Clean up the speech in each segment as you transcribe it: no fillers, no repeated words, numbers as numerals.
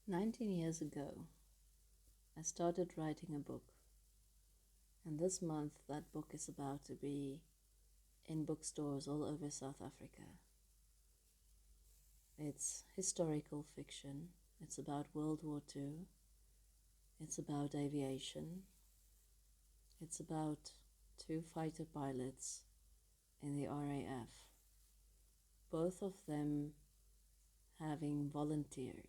19 years ago, I started writing a book, and this month that book is about to be in bookstores all over South Africa. It's historical fiction, it's about World War II, it's about aviation, it's about two fighter pilots in the RAF, both of them having volunteered,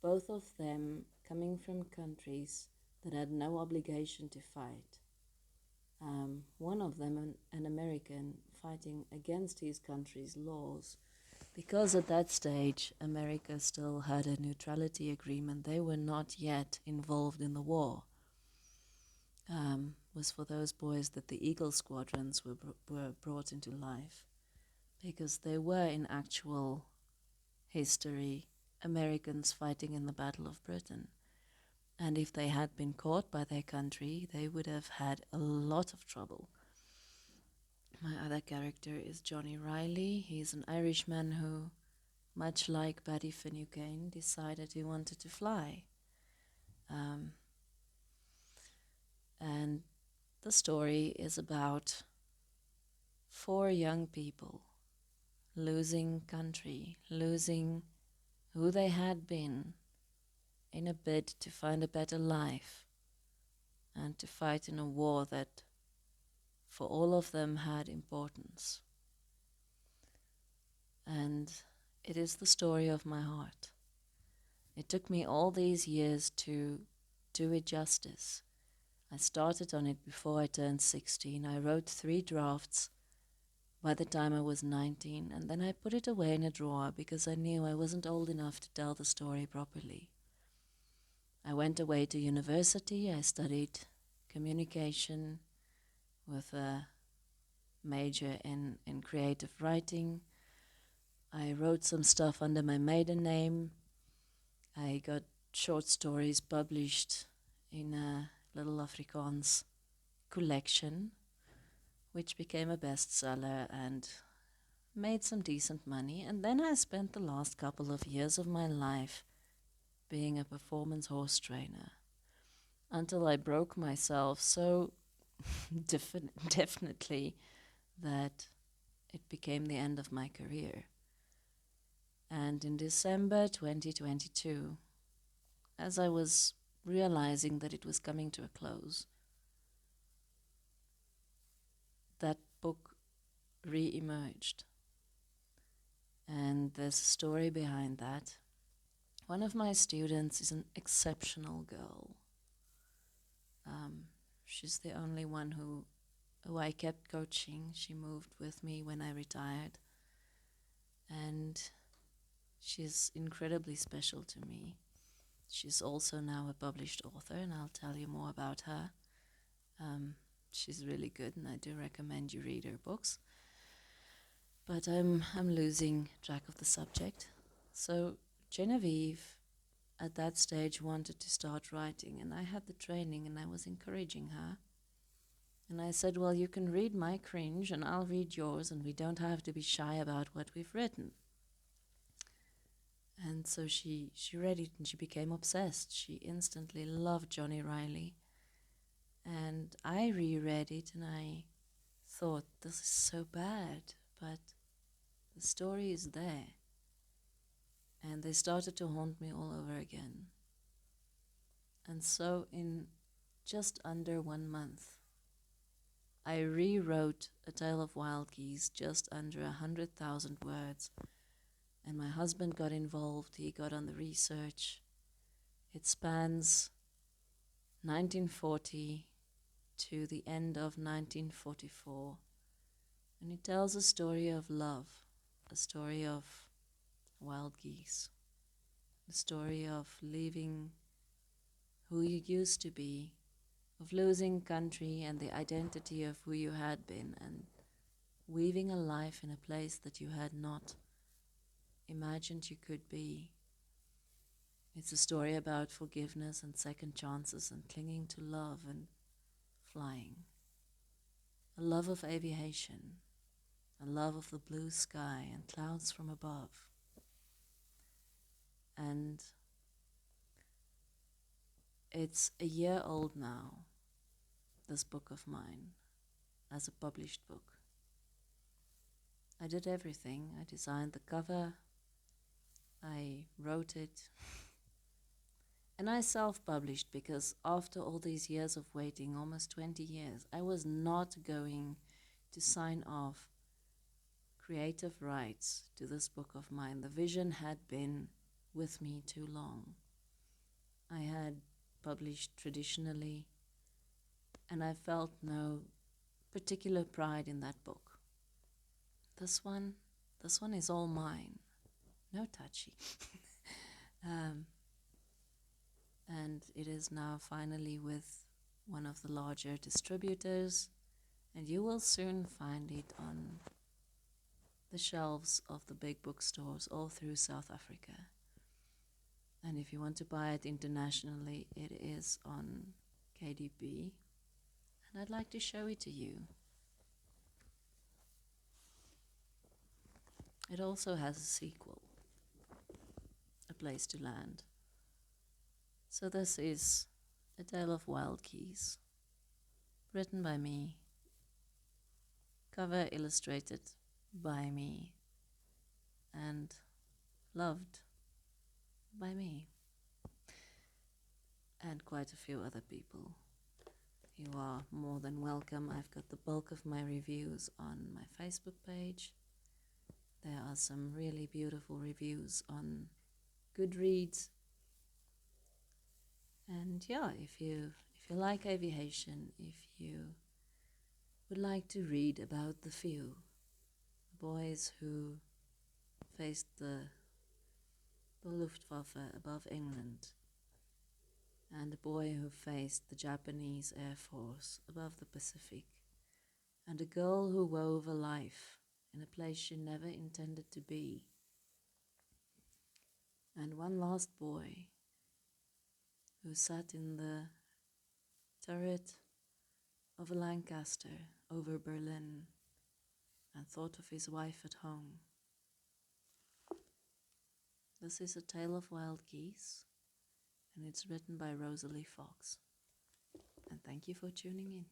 both of them coming from countries that had no obligation to fight. One of them, an American, fighting against his country's laws, because at that stage America still had a neutrality agreement. They were not yet involved in the war. Was for those boys that the Eagle squadrons were brought into life, because they were in actual history Americans fighting in the Battle of Britain. And if they had been caught by their country, they would have had a lot of trouble. My other character is Johnny Riley. He's an Irishman who, much like Paddy Finucane, decided he wanted to fly. And the story is about 4 young people losing country, losing who they had been, in a bid to find a better life and to fight in a war that for all of them had importance. And it is the story of my heart. It took me all these years to do it justice. I started on it before I turned 16. I wrote 3 drafts by the time I was 19, and then I put it away in a drawer because I knew I wasn't old enough to tell the story properly. I went away to university. I studied communication with a major in creative writing. I wrote some stuff under my maiden name. I got short stories published in a little Afrikaans collection, which became a bestseller and made some decent money. And then I spent the last couple of years of my life being a performance horse trainer, until I broke myself so definitely that it became the end of my career. And in December 2022, as I was realizing that it was coming to a close, that book re-emerged. And there's a story behind that. One of my students is an exceptional girl. She's the only one who I kept coaching. She moved with me when I retired. And she's incredibly special to me. She's also now a published author, and I'll tell you more about her. She's really good, and I do recommend you read her books. But I'm losing track of the subject. So Genevieve, at that stage, wanted to start writing, and I had the training, and I was encouraging her. And I said, well, you can read my cringe, and I'll read yours, and we don't have to be shy about what we've written. And so she read it, and she became obsessed. She instantly loved Johnny Riley. And I reread it, and I thought, this is so bad, but the story is there. And they started to haunt me all over again. And so in just under 1 month, I rewrote A Tale of Wild Geese, just under 100,000 words. And my husband got involved. He got on the research. It spans 1940 to the end of 1944. And it tells a story of love, a story of wild geese, the story of leaving who you used to be, of losing country and the identity of who you had been, and weaving a life in a place that you had not imagined you could be. It's a story about forgiveness and second chances and clinging to love and flying. A love of aviation, a love of the blue sky and clouds from above. And It's a year old now, this book of mine, as a published book. I did everything. I designed the cover, I wrote it, and I self-published because after all these years of waiting, almost 20 years, I was not going to sign off creative rights to this book of mine. The vision had been with me too long. I had published traditionally, and I felt no particular pride in that book. This one is all mine. No touchy. And it is now finally with one of the larger distributors, and you will soon find it on the shelves of the big bookstores all through South Africa. And if you want to buy it internationally, it is on KDP, and I'd like to show it to you. It also has a sequel, A Place to Land. So this is A Tale of Wild Geese, written by me, cover illustrated by me, and loved by me, and quite a few other people. You are more than welcome. I've got the bulk of my reviews on my Facebook page. There are some really beautiful reviews on Goodreads. And yeah, if you like aviation, if you would like to read about the few boys who faced the Luftwaffe above England, and a boy who faced the Japanese Air Force above the Pacific, and a girl who wove a life in a place she never intended to be, and one last boy who sat in the turret of a Lancaster over Berlin and thought of his wife at home. This is A Tale of Wild Geese, and it's written by Rosalie Fox. And thank you for tuning in.